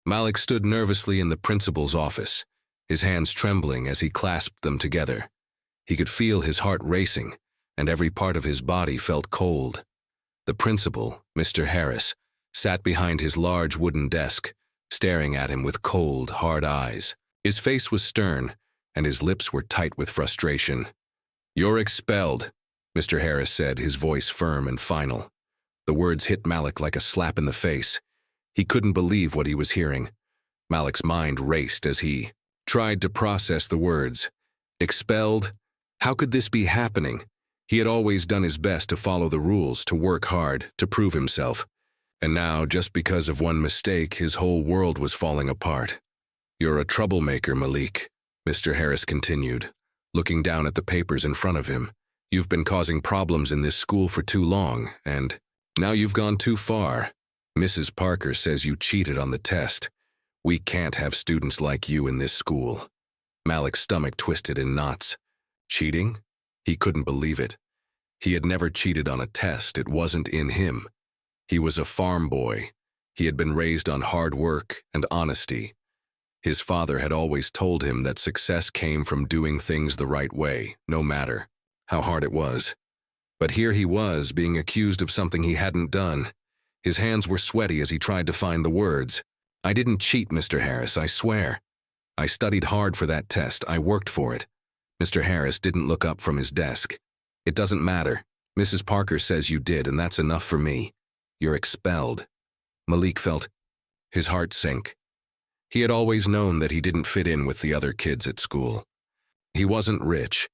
Malik stood nervously in the principal's office, his hands trembling as he clasped them together. He could feel his heart racing, and every part of his body felt cold. The principal, Mr. Harris, sat behind his large wooden desk, staring at him with cold, hard eyes. His face was stern, and his lips were tight with frustration. "You're expelled," Mr. Harris said, his voice firm and final. The words hit Malik like a slap in the face. He couldn't believe what he was hearing. Malik's mind raced as he tried to process the words. Expelled? How could this be happening? He had always done his best to follow the rules, to work hard, to prove himself. And now, just because of one mistake, his whole world was falling apart. "You're a troublemaker, Malik," Mr. Harris continued, looking down at the papers in front of him. "You've been causing problems in this school for too long, and now you've gone too far. Mrs. Parker says you cheated on the test. We can't have students like you in this school." Malik's stomach twisted in knots. Cheating? He couldn't believe it. He had never cheated on a test. It wasn't in him. He was a farm boy. He had been raised on hard work and honesty. His father had always told him that success came from doing things the right way, no matter how hard it was. But here he was, being accused of something he hadn't done. His hands were sweaty as he tried to find the words. "I didn't cheat, Mr. Harris, I swear. I studied hard for that test. I worked for it." Mr. Harris didn't look up from his desk. "It doesn't matter. Mrs. Parker says you did, and that's enough for me. You're expelled." Malik felt his heart sink. He had always known that he didn't fit in with the other kids at school. He wasn't rich.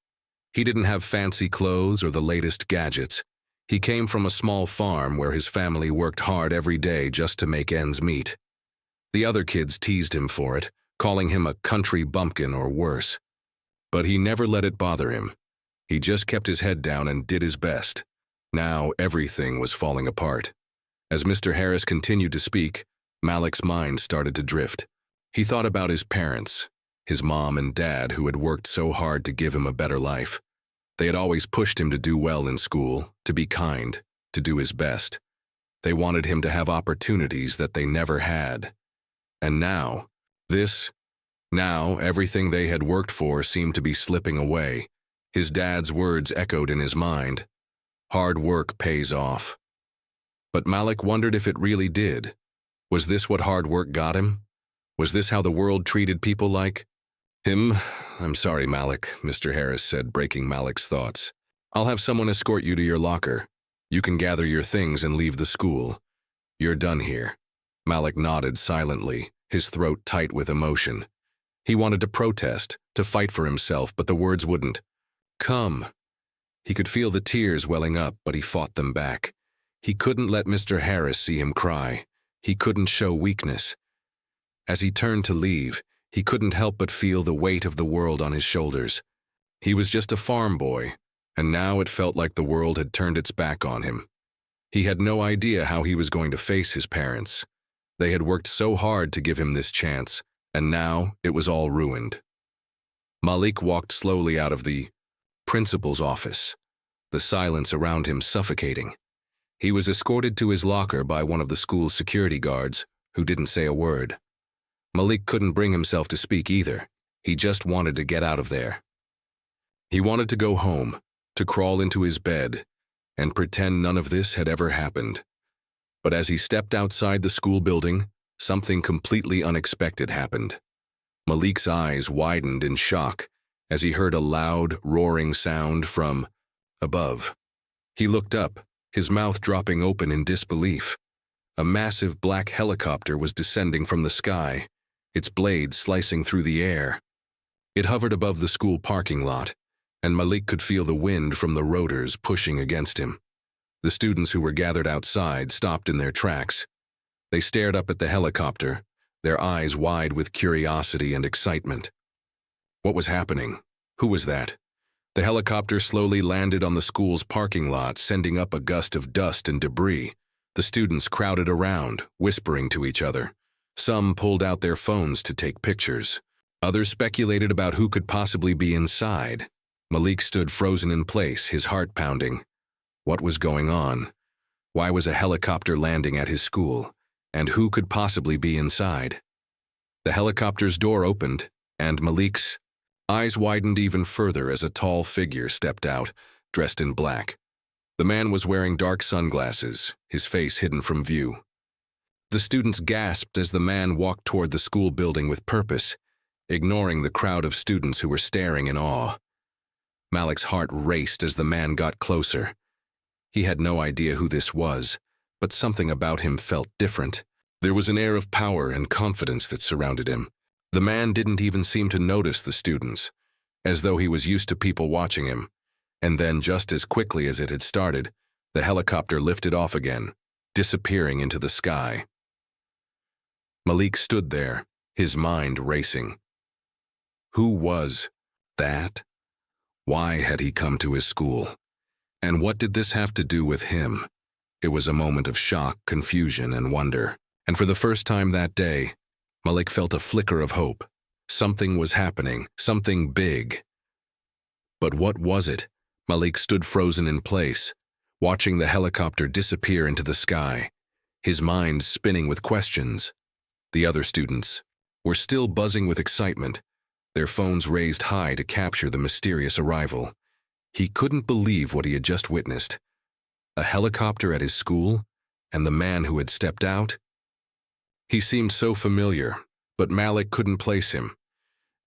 He didn't have fancy clothes or the latest gadgets. He came from a small farm where his family worked hard every day just to make ends meet. The other kids teased him for it, calling him a country bumpkin or worse. But he never let it bother him. He just kept his head down and did his best. Now everything was falling apart. As Mr. Harris continued to speak, Malik's mind started to drift. He thought about his parents, his mom and dad who had worked so hard to give him a better life. They had always pushed him to do well in school, to be kind, to do his best. They wanted him to have opportunities that they never had. And now, everything they had worked for seemed to be slipping away. His dad's words echoed in his mind. Hard work pays off. But Malik wondered if it really did. Was this what hard work got him? Was this how the world treated people like him? "I'm sorry, Malik," Mr. Harris said, breaking Malik's thoughts. "I'll have someone escort you to your locker. You can gather your things and leave the school. You're done here." Malik nodded silently, his throat tight with emotion. He wanted to protest, to fight for himself, but the words wouldn't come. He could feel the tears welling up, but he fought them back. He couldn't let Mr. Harris see him cry. He couldn't show weakness. As he turned to leave, he couldn't help but feel the weight of the world on his shoulders. He was just a farm boy, and now it felt like the world had turned its back on him. He had no idea how he was going to face his parents. They had worked so hard to give him this chance, and now it was all ruined. Malik walked slowly out of the principal's office, the silence around him suffocating. He was escorted to his locker by one of the school's security guards, who didn't say a word. Malik couldn't bring himself to speak either. He just wanted to get out of there. He wanted to go home, to crawl into his bed, and pretend none of this had ever happened. But as he stepped outside the school building, something completely unexpected happened. Malik's eyes widened in shock as he heard a loud, roaring sound from above. He looked up, his mouth dropping open in disbelief. A massive black helicopter was descending from the sky, its blades slicing through the air. It hovered above the school parking lot, and Malik could feel the wind from the rotors pushing against him. The students who were gathered outside stopped in their tracks. They stared up at the helicopter, their eyes wide with curiosity and excitement. What was happening? Who was that? The helicopter slowly landed on the school's parking lot, sending up a gust of dust and debris. The students crowded around, whispering to each other. Some pulled out their phones to take pictures. Others speculated about who could possibly be inside. Malik stood frozen in place, his heart pounding. What was going on? Why was a helicopter landing at his school? And who could possibly be inside? The helicopter's door opened, and Malik's eyes widened even further as a tall figure stepped out, dressed in black. The man was wearing dark sunglasses, his face hidden from view. The students gasped as the man walked toward the school building with purpose, ignoring the crowd of students who were staring in awe. Malik's heart raced as the man got closer. He had no idea who this was, but something about him felt different. There was an air of power and confidence that surrounded him. The man didn't even seem to notice the students, as though he was used to people watching him. And then, just as quickly as it had started, the helicopter lifted off again, disappearing into the sky. Malik stood there, his mind racing. Who was that? Why had he come to his school? And what did this have to do with him? It was a moment of shock, confusion, and wonder. And for the first time that day, Malik felt a flicker of hope. Something was happening, something big. But what was it? Malik stood frozen in place, watching the helicopter disappear into the sky, his mind spinning with questions. The other students were still buzzing with excitement, their phones raised high to capture the mysterious arrival. He couldn't believe what he had just witnessed. A helicopter at his school, and the man who had stepped out? He seemed so familiar, but Malik couldn't place him.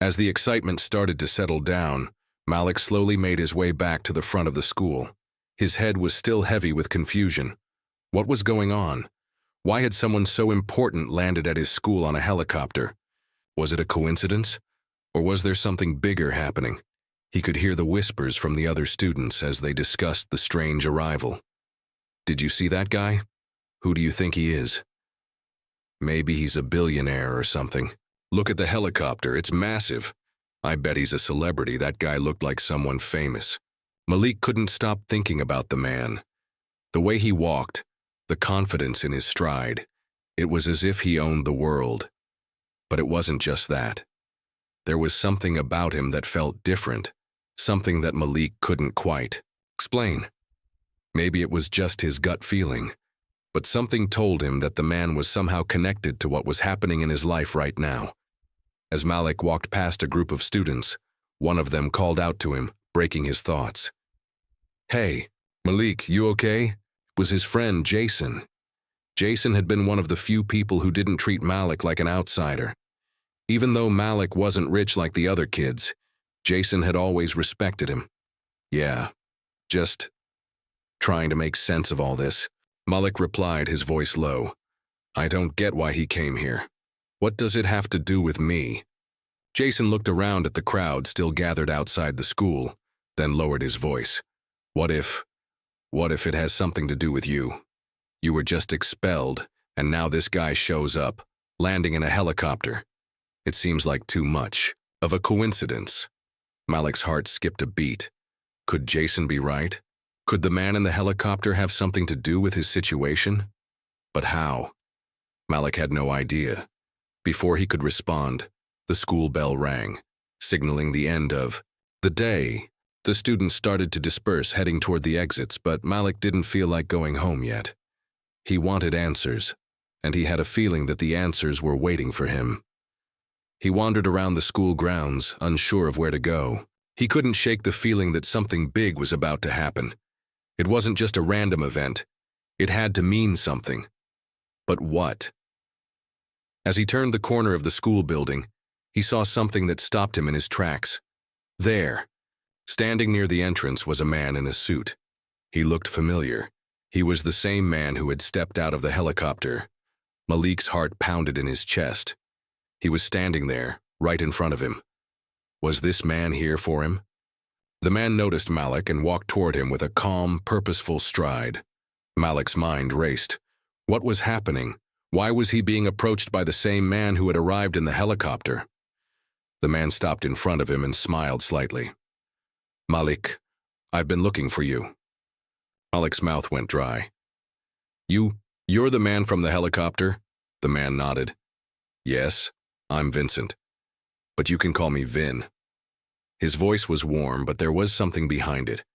As the excitement started to settle down, Malik slowly made his way back to the front of the school. His head was still heavy with confusion. What was going on? Why had someone so important landed at his school on a helicopter? Was it a coincidence? Or was there something bigger happening? He could hear the whispers from the other students as they discussed the strange arrival. Did you see that guy? Who do you think he is? Maybe he's a billionaire or something. Look at the helicopter, it's massive. I bet he's a celebrity. That guy looked like someone famous. Malik couldn't stop thinking about the man. The way he walked, the confidence in his stride, it was as if he owned the world. But it wasn't just that. There was something about him that felt different, something that Malik couldn't quite explain. Maybe it was just his gut feeling, but something told him that the man was somehow connected to what was happening in his life right now. As Malik walked past a group of students, one of them called out to him, breaking his thoughts. "Hey, Malik, you okay?" It was his friend Jason. Jason had been one of the few people who didn't treat Malik like an outsider. Even though Malik wasn't rich like the other kids, Jason had always respected him. "Yeah, just trying to make sense of all this," Malik replied, his voice low. "I don't get why he came here. What does it have to do with me?" Jason looked around at the crowd still gathered outside the school, then lowered his voice. What if it has something to do with you? You were just expelled, and now this guy shows up, landing in a helicopter. It seems like too much of a coincidence." Malik's heart skipped a beat. Could Jason be right? Could the man in the helicopter have something to do with his situation? But how? Malik had no idea. Before he could respond, the school bell rang, signaling the end of the day. The students started to disperse, heading toward the exits, but Malik didn't feel like going home yet. He wanted answers, and he had a feeling that the answers were waiting for him. He wandered around the school grounds, unsure of where to go. He couldn't shake the feeling that something big was about to happen. It wasn't just a random event. It had to mean something. But what? As he turned the corner of the school building, he saw something that stopped him in his tracks. There, standing near the entrance, was a man in a suit. He looked familiar. He was the same man who had stepped out of the helicopter. Malik's heart pounded in his chest. He was standing there, right in front of him. Was this man here for him? The man noticed Malik and walked toward him with a calm, purposeful stride. Malik's mind raced. What was happening? Why was he being approached by the same man who had arrived in the helicopter? The man stopped in front of him and smiled slightly. "Malik, I've been looking for you." Malik's mouth went dry. You're the man from the helicopter?" The man nodded. "Yes, I'm Vincent. But you can call me Vin." His voice was warm, but there was something behind it.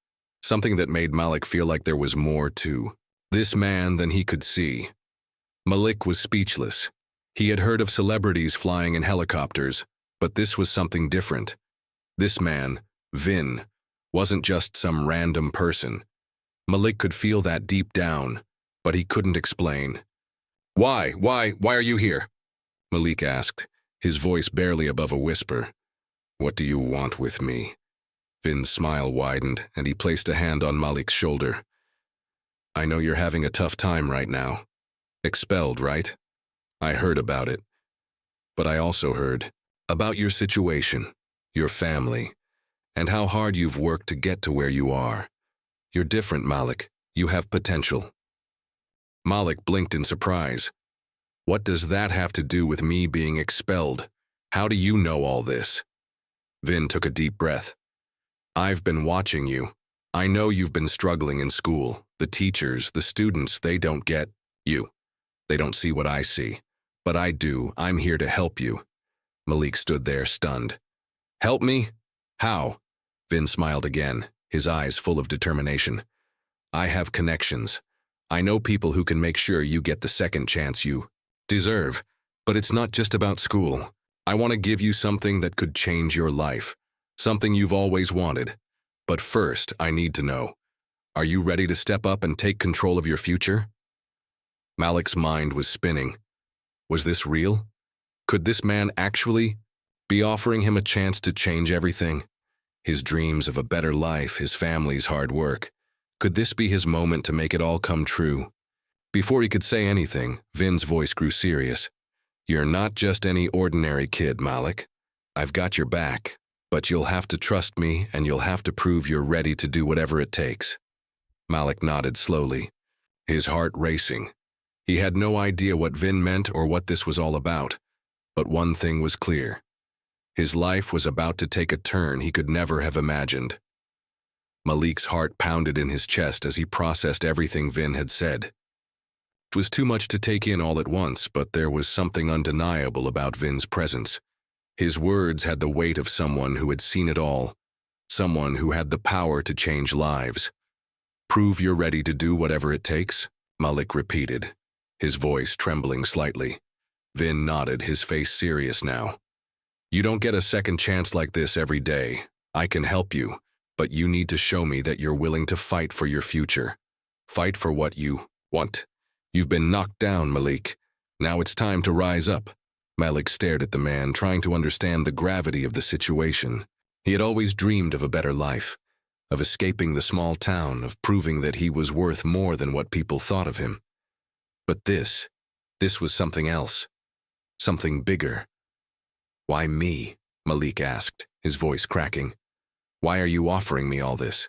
Something that made Malik feel like there was more to this man than he could see. Malik was speechless. He had heard of celebrities flying in helicopters, but this was something different. This man, Vin, wasn't just some random person. Malik could feel that deep down, but he couldn't explain. Why are you here? Malik asked, his voice barely above a whisper. What do you want with me? Vin's smile widened, and he placed a hand on Malik's shoulder. I know you're having a tough time right now. Expelled, right? I heard about it. But I also heard about your situation, your family, and how hard you've worked to get to where you are. You're different, Malik. You have potential. Malik blinked in surprise. What does that have to do with me being expelled? How do you know all this? Vin took a deep breath. I've been watching you. I know you've been struggling in school. The teachers, the students, they don't get you. They don't see what I see. But I do. I'm here to help you. Malik stood there, stunned. Help me? How? Vin smiled again, his eyes full of determination. I have connections. I know people who can make sure you get the second chance you deserve. But it's not just about school. I want to give you something that could change your life. Something you've always wanted. But first, I need to know. Are you ready to step up and take control of your future? Malik's mind was spinning. Was this real? Could this man actually be offering him a chance to change everything? His dreams of a better life, his family's hard work. Could this be his moment to make it all come true? Before he could say anything, Vin's voice grew serious. You're not just any ordinary kid, Malik. I've got your back, but you'll have to trust me and you'll have to prove you're ready to do whatever it takes. Malik nodded slowly, his heart racing. He had no idea what Vin meant or what this was all about, but one thing was clear. His life was about to take a turn he could never have imagined. Malik's heart pounded in his chest as he processed everything Vin had said. It was too much to take in all at once, but there was something undeniable about Vin's presence. His words had the weight of someone who had seen it all, someone who had the power to change lives. Prove you're ready to do whatever it takes, Malik repeated, his voice trembling slightly. Vin nodded, his face serious now. You don't get a second chance like this every day. I can help you, but you need to show me that you're willing to fight for your future. Fight for what you want. You've been knocked down, Malik. Now it's time to rise up. Malik stared at the man, trying to understand the gravity of the situation. He had always dreamed of a better life, of escaping the small town, of proving that he was worth more than what people thought of him. But this was something else, something bigger. Why me? Malik asked, his voice cracking. Why are you offering me all this?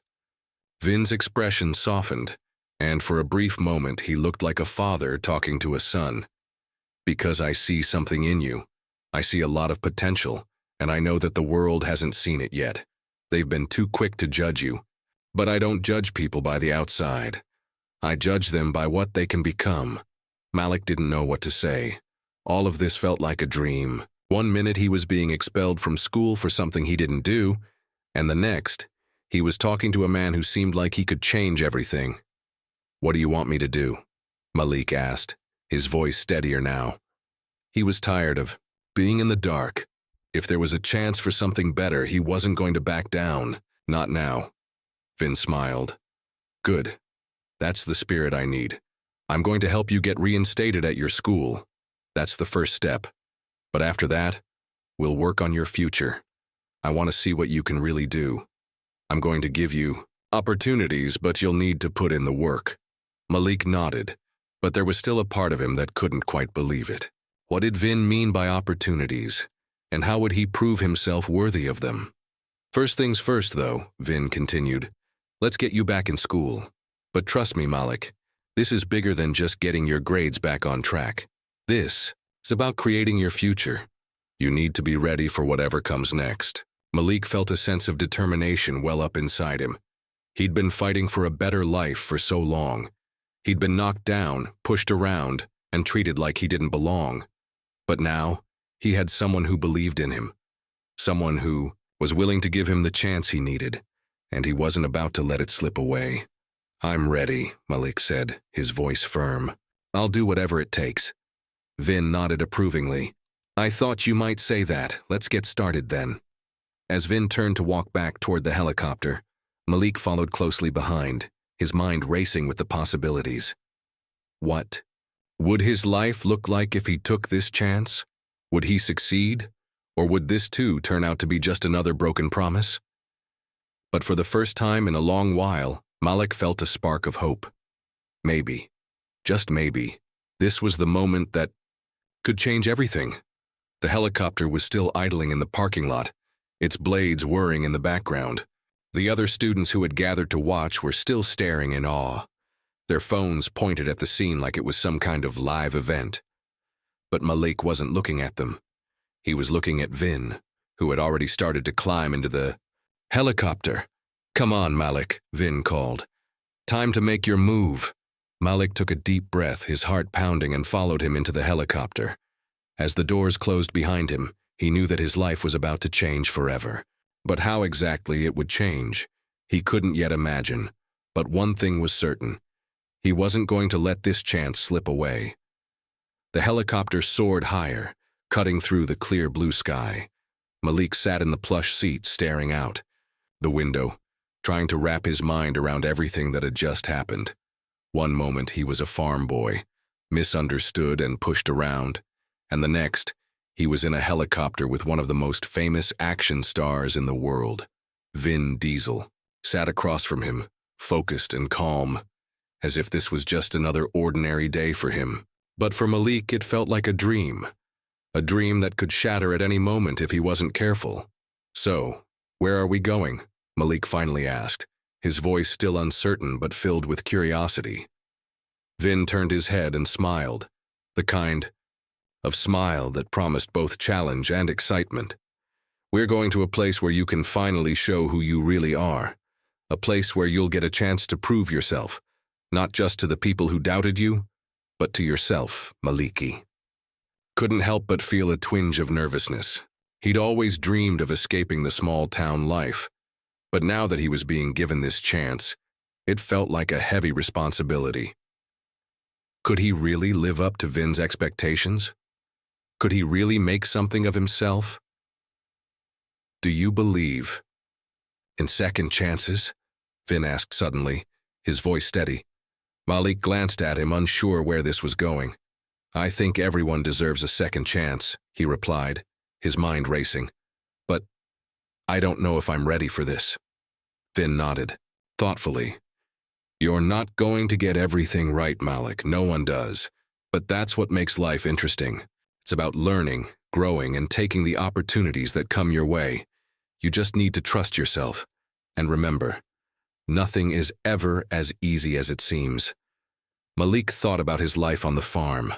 Vin's expression softened, and for a brief moment he looked like a father talking to a son. Because I see something in you. I see a lot of potential, and I know that the world hasn't seen it yet. They've been too quick to judge you. But I don't judge people by the outside. I judge them by what they can become. Malik didn't know what to say. All of this felt like a dream. One minute he was being expelled from school for something he didn't do, and the next, he was talking to a man who seemed like he could change everything. What do you want me to do? Malik asked, his voice steadier now. He was tired of being in the dark. If there was a chance for something better, he wasn't going to back down. Not now. Vin smiled. Good. That's the spirit I need. I'm going to help you get reinstated at your school. That's the first step. But after that, we'll work on your future. I want to see what you can really do. I'm going to give you opportunities, but you'll need to put in the work. Malik nodded, but there was still a part of him that couldn't quite believe it. What did Vin mean by opportunities, and how would he prove himself worthy of them? First things first, though, Vin continued. Let's get you back in school. But trust me, Malik, this is bigger than just getting your grades back on track. This is about creating your future. You need to be ready for whatever comes next. Malik felt a sense of determination well up inside him. He'd been fighting for a better life for so long. He'd been knocked down, pushed around, and treated like he didn't belong. But now, he had someone who believed in him. Someone who was willing to give him the chance he needed, and he wasn't about to let it slip away. I'm ready, Malik said, his voice firm. I'll do whatever it takes. Vin nodded approvingly. I thought you might say that. Let's get started then. As Vin turned to walk back toward the helicopter, Malik followed closely behind, his mind racing with the possibilities. What would his life look like if he took this chance? Would he succeed? Or would this too turn out to be just another broken promise? But for the first time in a long while, Malik felt a spark of hope. Maybe, just maybe, this was the moment that could change everything. The helicopter was still idling in the parking lot, its blades whirring in the background. The other students who had gathered to watch were still staring in awe, their phones pointed at the scene like it was some kind of live event. But Malik wasn't looking at them. He was looking at Vin, who had already started to climb into the helicopter. Come on, Malik, Vin called. Time to make your move. Malik took a deep breath, his heart pounding, and followed him into the helicopter. As the doors closed behind him, he knew that his life was about to change forever. But how exactly it would change, he couldn't yet imagine. But one thing was certain. He wasn't going to let this chance slip away. The helicopter soared higher, cutting through the clear blue sky. Malik sat in the plush seat, staring out the window, trying to wrap his mind around everything that had just happened. One moment he was a farm boy, misunderstood and pushed around, and the next, he was in a helicopter with one of the most famous action stars in the world. Vin Diesel sat across from him, focused and calm, as if this was just another ordinary day for him. But for Malik, it felt like a dream that could shatter at any moment if he wasn't careful. So, where are we going? Malik finally asked, his voice still uncertain but filled with curiosity. Vin turned his head and smiled, the kind of smile that promised both challenge and excitement. We're going to a place where you can finally show who you really are, a place where you'll get a chance to prove yourself, not just to the people who doubted you, but to yourself, Maliki. Couldn't help but feel a twinge of nervousness. He'd always dreamed of escaping the small-town life, but now that he was being given this chance, it felt like a heavy responsibility. Could he really live up to Vin's expectations? Could he really make something of himself? Do you believe in second chances? Vin asked suddenly, his voice steady. Malik glanced at him, unsure where this was going. I think everyone deserves a second chance, he replied, his mind racing. But I don't know if I'm ready for this. Vin nodded, thoughtfully. You're not going to get everything right, Malik. No one does. But that's what makes life interesting. It's about learning, growing, and taking the opportunities that come your way. You just need to trust yourself. And remember, nothing is ever as easy as it seems. Malik thought about his life on the farm,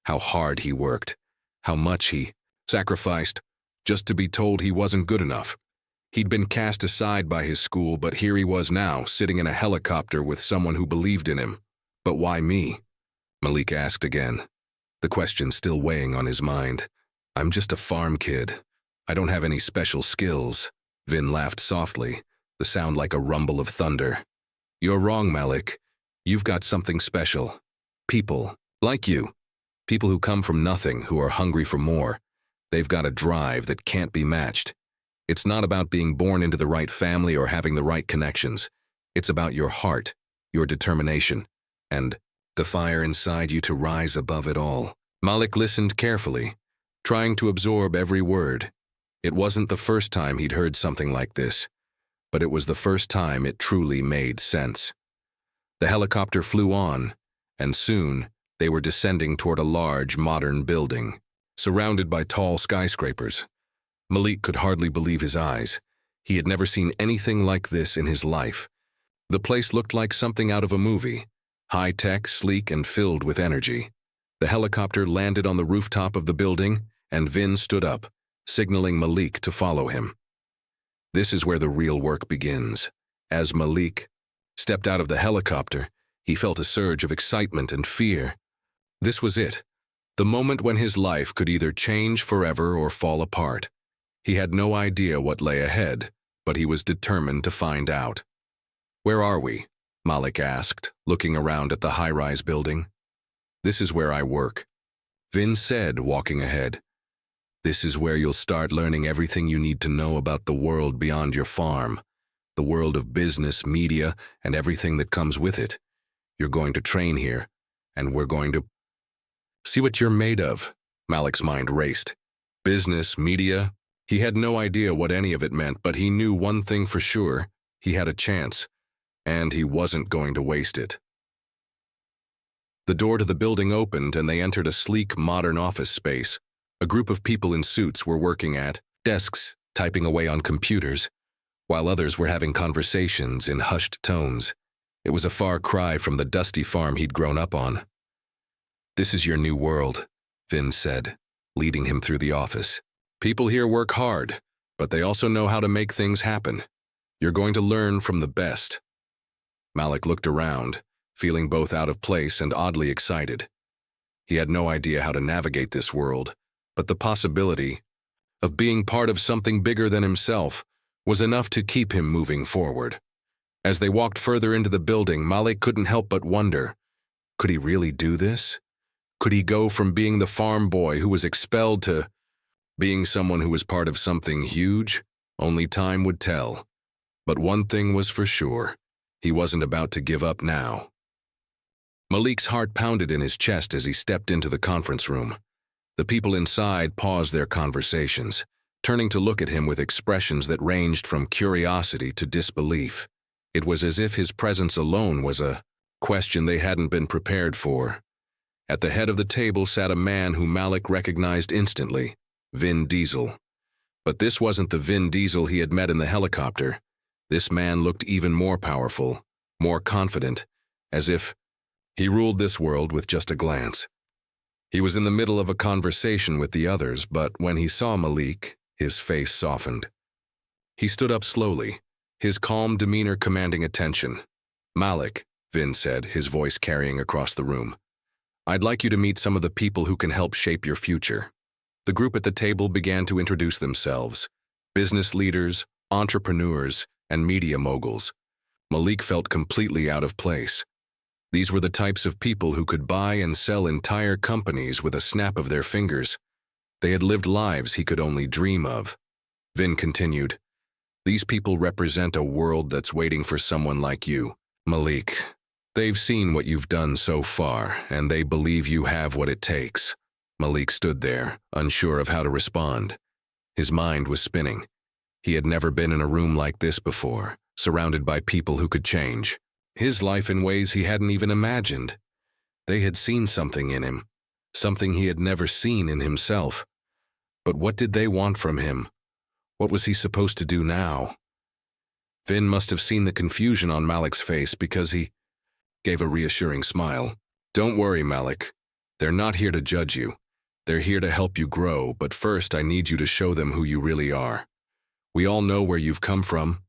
how hard he worked, how much he sacrificed just to be told he wasn't good enough. He'd been cast aside by his school, but here he was now, sitting in a helicopter with someone who believed in him. But why me? Malik asked again, the question still weighing on his mind. I'm just a farm kid. I don't have any special skills. Vin laughed softly, the sound like a rumble of thunder. You're wrong, Malik. You've got something special. People, like you. People who come from nothing, who are hungry for more. They've got a drive that can't be matched. It's not about being born into the right family or having the right connections. It's about your heart, your determination, and the fire inside you to rise above it all. Malik listened carefully, trying to absorb every word. It wasn't the first time he'd heard something like this, but it was the first time it truly made sense. The helicopter flew on, and soon they were descending toward a large, modern building, surrounded by tall skyscrapers. Malik could hardly believe his eyes. He had never seen anything like this in his life. The place looked like something out of a movie, high-tech, sleek, and filled with energy. The helicopter landed on the rooftop of the building, and Vin stood up, signaling Malik to follow him. This is where the real work begins. As Malik stepped out of the helicopter, he felt a surge of excitement and fear. This was it, the moment when his life could either change forever or fall apart. He had no idea what lay ahead, but he was determined to find out. Where are we? Malik asked, looking around at the high-rise building. This is where I work. Vin said, walking ahead. This is where you'll start learning everything you need to know about the world beyond your farm, the world of business, media, and everything that comes with it. You're going to train here, and we're going to see what you're made of. Malik's mind raced. Business, media. He had no idea what any of it meant, but he knew one thing for sure. He had a chance, and he wasn't going to waste it. The door to the building opened, and they entered a sleek, modern office space. A group of people in suits were working at desks, typing away on computers, while others were having conversations in hushed tones. It was a far cry from the dusty farm he'd grown up on. This is your new world, Vin said, leading him through the office. People here work hard, but they also know how to make things happen. You're going to learn from the best. Malik looked around, feeling both out of place and oddly excited. He had no idea how to navigate this world, but the possibility of being part of something bigger than himself was enough to keep him moving forward. As they walked further into the building, Malik couldn't help but wonder, could he really do this? Could he go from being the farm boy who was expelled to being someone who was part of something huge? Only time would tell. But one thing was for sure, he wasn't about to give up now. Malik's heart pounded in his chest as he stepped into the conference room. The people inside paused their conversations, turning to look at him with expressions that ranged from curiosity to disbelief. It was as if his presence alone was a question they hadn't been prepared for. At the head of the table sat a man who Malik recognized instantly, Vin Diesel. But this wasn't the Vin Diesel he had met in the helicopter. This man looked even more powerful, more confident, as if he ruled this world with just a glance. He was in the middle of a conversation with the others, but when he saw Malik, his face softened. He stood up slowly, his calm demeanor commanding attention. Malik, Vin said, his voice carrying across the room. I'd like you to meet some of the people who can help shape your future. The group at the table began to introduce themselves. Business leaders, entrepreneurs, and media moguls. Malik felt completely out of place. These were the types of people who could buy and sell entire companies with a snap of their fingers. They had lived lives he could only dream of. Vin continued, These people represent a world that's waiting for someone like you, Malik. They've seen what you've done so far, and they believe you have what it takes. Malik stood there, unsure of how to respond. His mind was spinning. He had never been in a room like this before, surrounded by people who could change his life in ways he hadn't even imagined. They had seen something in him, something he had never seen in himself. But what did they want from him? What was he supposed to do now? Vin must have seen the confusion on Malik's face because he gave a reassuring smile. Don't worry, Malik. They're not here to judge you. They're here to help you grow, but first I need you to show them who you really are. We all know where you've come from,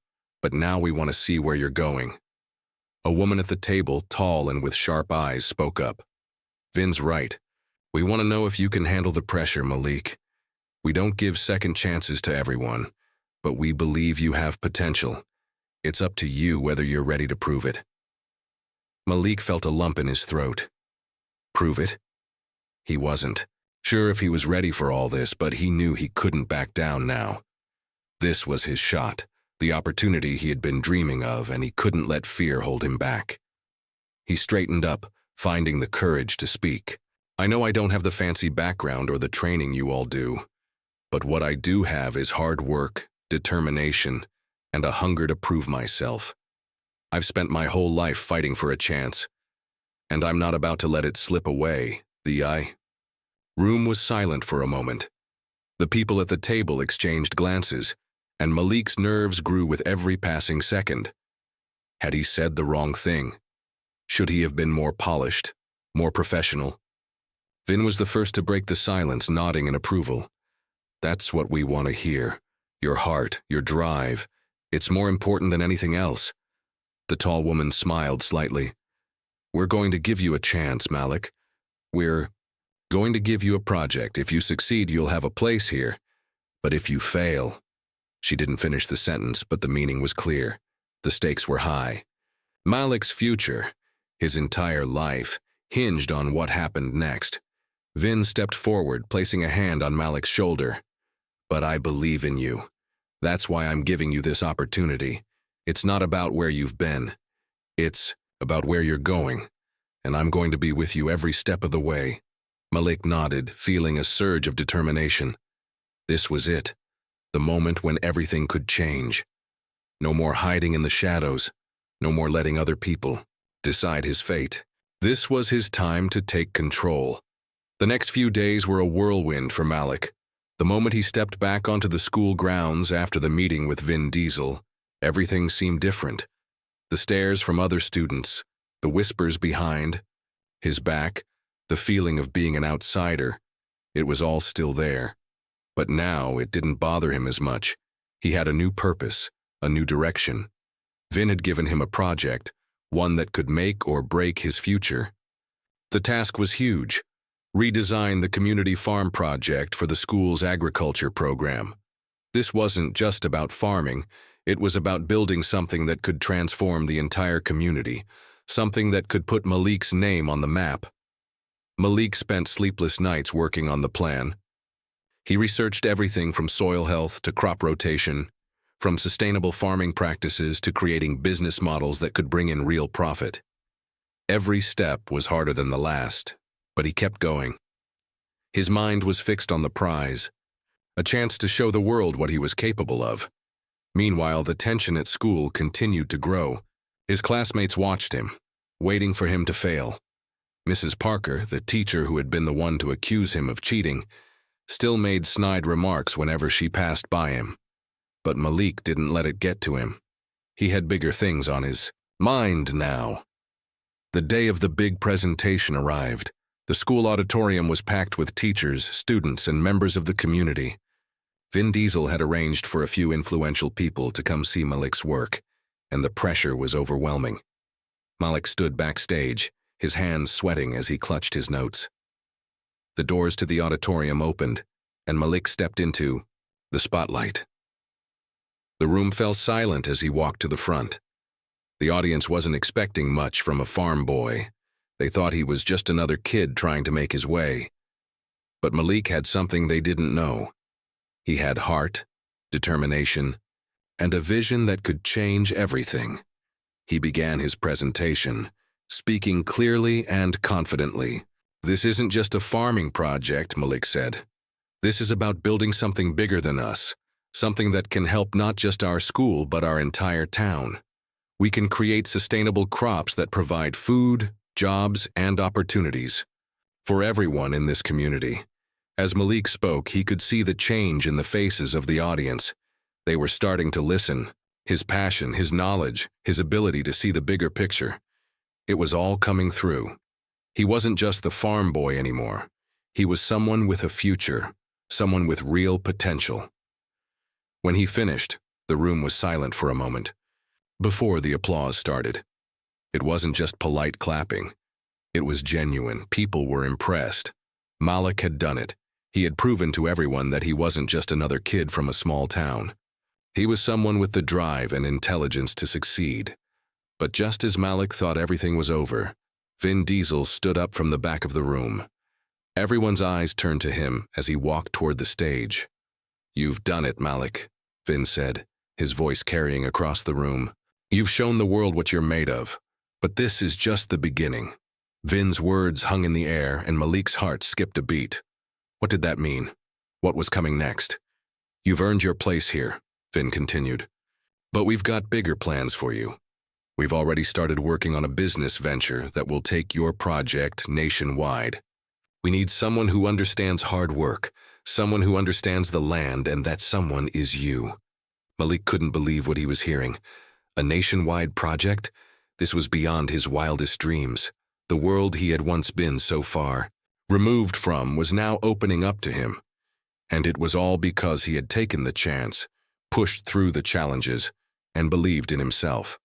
but now we want to see where you're going. A woman at the table, tall and with sharp eyes, spoke up. Vin's right. We want to know if you can handle the pressure, Malik. We don't give second chances to everyone, but we believe you have potential. It's up to you whether you're ready to prove it. Malik felt a lump in his throat. Prove it? He wasn't sure if he was ready for all this, but he knew he couldn't back down now. This was his shot, the opportunity he had been dreaming of, and he couldn't let fear hold him back. He straightened up, finding the courage to speak. I know I don't have the fancy background or the training you all do, but what I do have is hard work, determination, and a hunger to prove myself. I've spent my whole life fighting for a chance, and I'm not about to let it slip away. The room was silent for a moment. The people at the table exchanged glances, and Malik's nerves grew with every passing second. Had he said the wrong thing? Should he have been more polished, more professional? Vin was the first to break the silence, nodding in approval. That's what we want to hear. Your heart, your drive. It's more important than anything else. The tall woman smiled slightly. We're going to give you a chance, Malik. We're going to give you a project. If you succeed, you'll have a place here. But if you fail... She didn't finish the sentence, but the meaning was clear. The stakes were high. Malik's future, his entire life, hinged on what happened next. Vin stepped forward, placing a hand on Malik's shoulder. "But I believe in you. That's why I'm giving you this opportunity. It's not about where you've been. It's about where you're going, and I'm going to be with you every step of the way." Malik nodded, feeling a surge of determination. This was it, the moment when everything could change. No more hiding in the shadows, no more letting other people decide his fate. This was his time to take control. The next few days were a whirlwind for Malik. The moment he stepped back onto the school grounds after the meeting with Vin Diesel, everything seemed different. The stares from other students, the whispers behind, his back, the feeling of being an outsider, it was all still there. But now it didn't bother him as much. He had a new purpose, a new direction. Vin had given him a project, one that could make or break his future. The task was huge: redesign the community farm project for the school's agriculture program. This wasn't just about farming, it was about building something that could transform the entire community, something that could put Malik's name on the map. Malik spent sleepless nights working on the plan. He researched everything from soil health to crop rotation, from sustainable farming practices to creating business models that could bring in real profit. Every step was harder than the last, but he kept going. His mind was fixed on the prize, a chance to show the world what he was capable of. Meanwhile, the tension at school continued to grow. His classmates watched him, waiting for him to fail. Mrs. Parker, the teacher who had been the one to accuse him of cheating, still made snide remarks whenever she passed by him. But Malik didn't let it get to him. He had bigger things on his mind now. The day of the big presentation arrived. The school auditorium was packed with teachers, students, and members of the community. Vin Diesel had arranged for a few influential people to come see Malik's work, and the pressure was overwhelming. Malik stood backstage, his hands sweating as he clutched his notes. The doors to the auditorium opened, and Malik stepped into the spotlight. The room fell silent as he walked to the front. The audience wasn't expecting much from a farm boy. They thought he was just another kid trying to make his way. But Malik had something they didn't know. He had heart, determination, and a vision that could change everything. He began his presentation, speaking clearly and confidently. "This isn't just a farming project," Malik said. "This is about building something bigger than us, something that can help not just our school but our entire town. We can create sustainable crops that provide food, jobs, and opportunities for everyone in this community." As Malik spoke, he could see the change in the faces of the audience. They were starting to listen. His passion, his knowledge, his ability to see the bigger picture. It was all coming through. He wasn't just the farm boy anymore. He was someone with a future, someone with real potential. When he finished, the room was silent for a moment, before the applause started. It wasn't just polite clapping. It was genuine. People were impressed. Malik had done it. He had proven to everyone that he wasn't just another kid from a small town. He was someone with the drive and intelligence to succeed. But just as Malik thought everything was over, Vin Diesel stood up from the back of the room. Everyone's eyes turned to him as he walked toward the stage. "You've done it, Malik," Vin said, his voice carrying across the room. "You've shown the world what you're made of. But this is just the beginning." Vin's words hung in the air, and Malik's heart skipped a beat. What did that mean? What was coming next? "You've earned your place here," Vin continued. "But we've got bigger plans for you. We've already started working on a business venture that will take your project nationwide. We need someone who understands hard work, someone who understands the land, and that someone is you." Malik couldn't believe what he was hearing. A nationwide project? This was beyond his wildest dreams. The world he had once been so far removed from was now opening up to him. And it was all because he had taken the chance, pushed through the challenges, and believed in himself.